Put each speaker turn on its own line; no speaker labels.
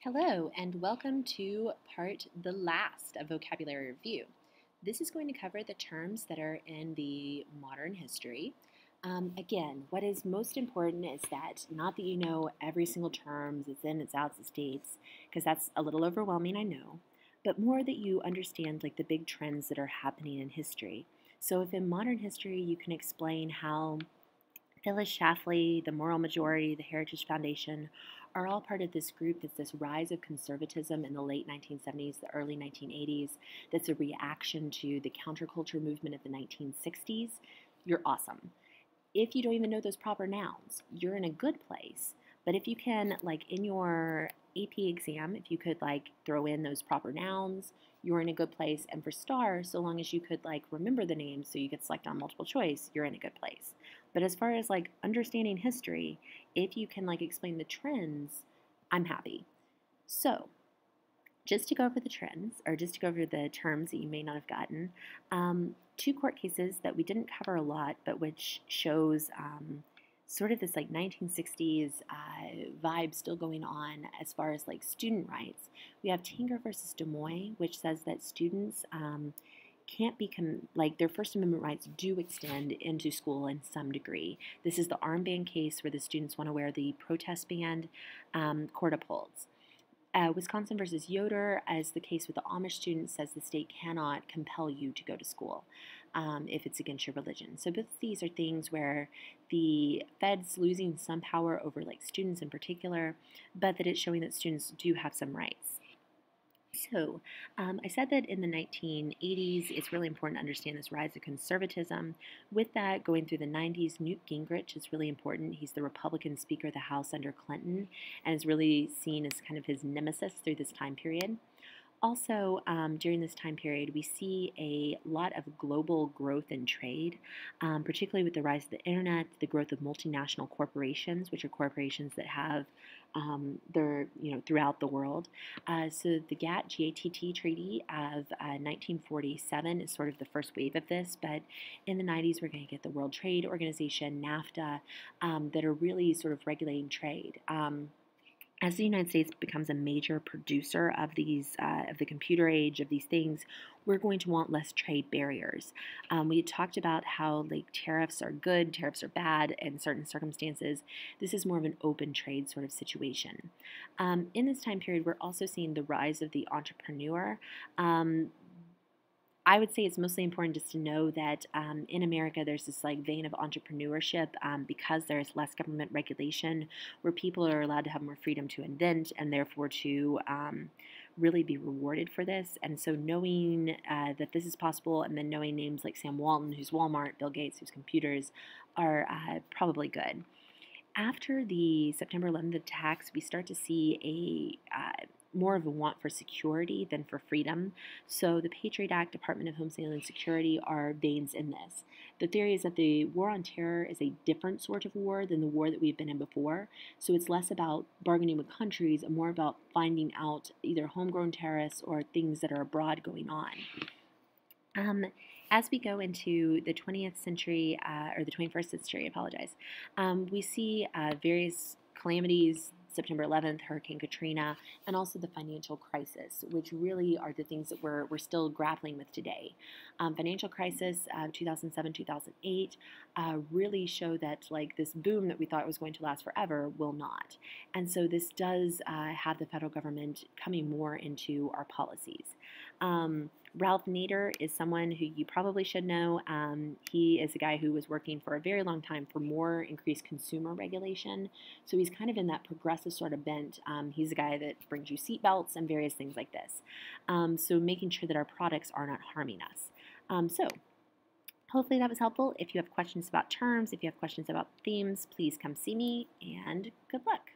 Hello, and welcome to the last of Vocabulary Review. This is going to cover the terms that are in the modern history. Again, what is most important is that not that you know every single term, its in, its outs, its dates, because that's a little overwhelming, I know, but more that you understand like the big trends that are happening in history. So if in modern history you can explain how Phyllis Schlafly, the Moral Majority, the Heritage Foundation are all part of this group that's this rise of conservatism in the late 1970s, the early 1980s, that's a reaction to the counterculture movement of the 1960s. You're awesome. If you don't even know those proper nouns, you're in a good place. But if you can, like in your AP exam, if you could like throw in those proper nouns, you're in a good place. And for STAAR, so long as you could like remember the names so you could select on multiple choice, you're in a good place. But as far as like understanding history, if you can like explain the trends, I'm happy. So just to go over the trends, or just to go over the terms that you may not have gotten, two court cases that we didn't cover a lot, but which shows sort of this like 1960s vibe still going on as far as like student rights. We have Tanger versus Des Moines, which says that students can't become, like their First Amendment rights do extend into school in some degree. This is the armband case where the students want to wear the protest band. Court upholds. Wisconsin versus Yoder, as the case with the Amish students, says the state cannot compel you to go to school if it's against your religion. So both of these are things where the Fed's losing some power over like students in particular, but that it's showing that students do have some rights. So I said that in the 1980s, it's really important to understand this rise of conservatism. With that, going through the 90s, Newt Gingrich is really important. He's the Republican Speaker of the House under Clinton and is really seen as kind of his nemesis through this time period. Also, during this time period, we see a lot of global growth in trade, particularly with the rise of the internet, the growth of multinational corporations, which are corporations that have their, throughout the world. So the GATT Treaty of 1947 is sort of the first wave of this, but in the 90s, we're going to get the World Trade Organization, NAFTA, that are really sort of regulating trade. As the United States becomes a major producer of these, of the computer age, of these things, we're going to want less trade barriers. We had talked about how like tariffs are good, tariffs are bad in certain circumstances. This is more of an open trade sort of situation. In this time period, we're also seeing the rise of the entrepreneur. I would say it's mostly important just to know that in America there's this like vein of entrepreneurship because there's less government regulation where people are allowed to have more freedom to invent and therefore to really be rewarded for this. And so knowing that this is possible and then knowing names like Sam Walton, who's Walmart, Bill Gates, who's computers, are probably good. After the September 11th attacks, we start to see a more of a want for security than for freedom. So the Patriot Act, Department of Homeland Security are veins in this. The theory is that the war on terror is a different sort of war than the war that we've been in before. So it's less about bargaining with countries and more about finding out either homegrown terrorists or things that are abroad going on. As we go into the 20th century, or the 21st century, I apologize, we see various calamities, September 11th, Hurricane Katrina, and also the financial crisis, which really are the things that we're still grappling with today. Financial crisis, 2007, 2008, really show that like this boom that we thought was going to last forever will not. And so this does have the federal government coming more into our policies. Ralph Nader is someone who you probably should know. He is a guy who was working for a very long time for more increased consumer regulation. So he's kind of in that progressive sort of bent. He's a guy that brings you seatbelts and various things like this. So making sure that our products are not harming us. So hopefully that was helpful. If you have questions about terms, if you have questions about themes, please come see me, and good luck.